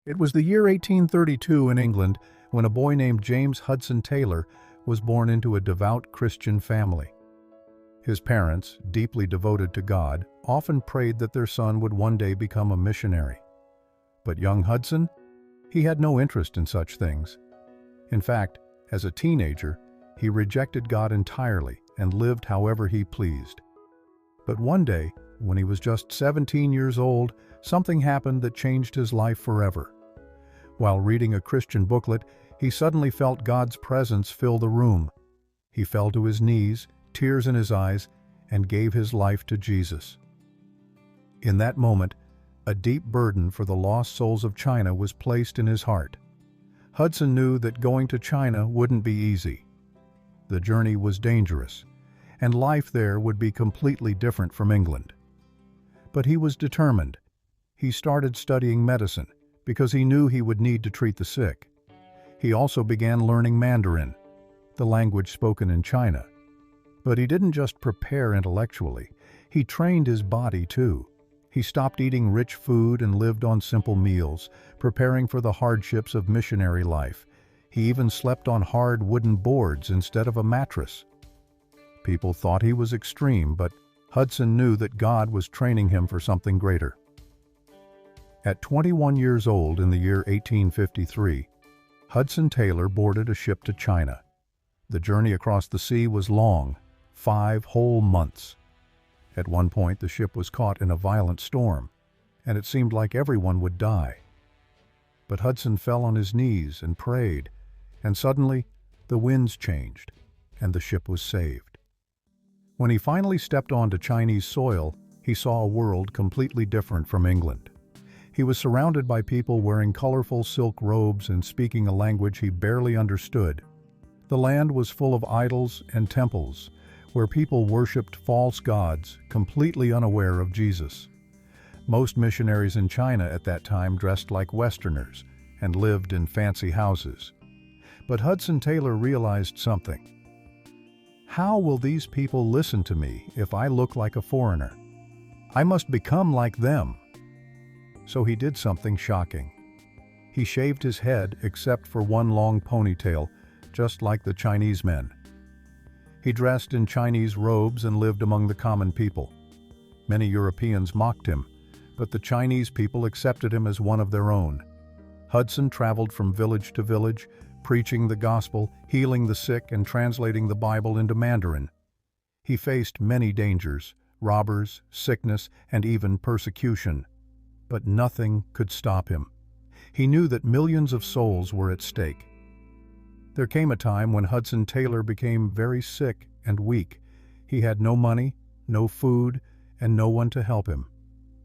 It was the year 1832 in England when a boy named James Hudson Taylor was born into a devout Christian family. His parents, deeply devoted to God, often prayed that their son would one day become a missionary. But young Hudson, he had no interest in such things. In fact, as a teenager, he rejected God entirely and lived however he pleased. But one day, when he was just 17 years old, something happened that changed his life forever. While reading a Christian booklet, he suddenly felt God's presence fill the room. He fell to his knees, tears in his eyes, and gave his life to Jesus. In that moment, a deep burden for the lost souls of China was placed in his heart. Hudson knew that going to China wouldn't be easy. The journey was dangerous, and life there would be completely different from England. But he was determined. He started studying medicine because he knew he would need to treat the sick. He also began learning Mandarin, the language spoken in China. But he didn't just prepare intellectually, he trained his body too. He stopped eating rich food and lived on simple meals, preparing for the hardships of missionary life. He even slept on hard wooden boards instead of a mattress. People thought he was extreme, but Hudson knew that God was training him for something greater. At 21 years old in the year 1853, Hudson Taylor boarded a ship to China. The journey across the sea was long, 5 whole months. At one point, the ship was caught in a violent storm, and it seemed like everyone would die. But Hudson fell on his knees and prayed, and suddenly the winds changed, and the ship was saved. When he finally stepped onto Chinese soil, he saw a world completely different from England. He was surrounded by people wearing colorful silk robes and speaking a language he barely understood. The land was full of idols and temples, where people worshipped false gods, completely unaware of Jesus. Most missionaries in China at that time dressed like Westerners and lived in fancy houses. But Hudson Taylor realized something. How will these people listen to me if I look like a foreigner? I must become like them. So he did something shocking. He shaved his head except for one long ponytail, just like the Chinese men. He dressed in Chinese robes and lived among the common people. Many Europeans mocked him, but the Chinese people accepted him as one of their own. Hudson traveled from village to village, preaching the gospel, healing the sick, and translating the Bible into Mandarin. He faced many dangers, robbers, sickness, and even persecution. But nothing could stop him. He knew that millions of souls were at stake. There came a time when Hudson Taylor became very sick and weak. He had no money, no food, and no one to help him.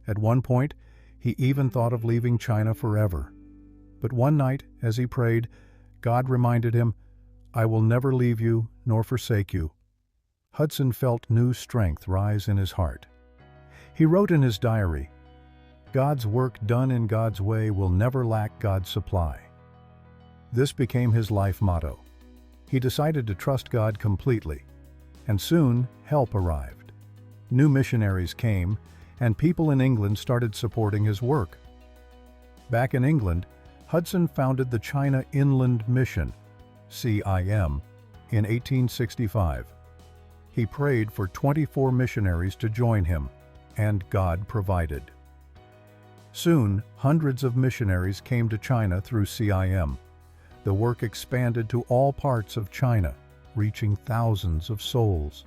At one point, he even thought of leaving China forever. But one night, as he prayed, God reminded him, "I will never leave you nor forsake you." Hudson felt new strength rise in his heart. He wrote in his diary, "God's work done in God's way will never lack God's supply." This became his life motto. He decided to trust God completely, and soon help arrived. New missionaries came, and people in England started supporting his work. Back in England, Hudson founded the China Inland Mission, CIM, in 1865. He prayed for 24 missionaries to join him, and God provided. Soon, hundreds of missionaries came to China through CIM. The work expanded to all parts of China, reaching thousands of souls.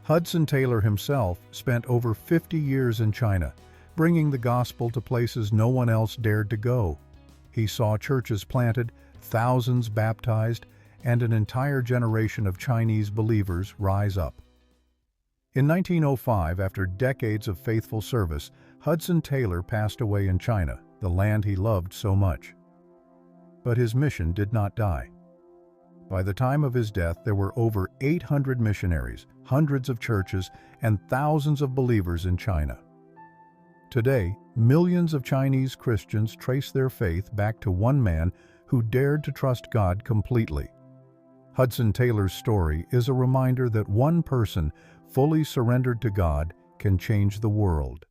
Hudson Taylor himself spent over 50 years in China, bringing the gospel to places no one else dared to go. He saw churches planted, thousands baptized, and an entire generation of Chinese believers rise up. In 1905, after decades of faithful service, Hudson Taylor passed away in China, the land he loved so much. But his mission did not die. By the time of his death, there were over 800 missionaries, hundreds of churches, and thousands of believers in China. Today, millions of Chinese Christians trace their faith back to one man who dared to trust God completely. Hudson Taylor's story is a reminder that one person fully surrendered to God can change the world.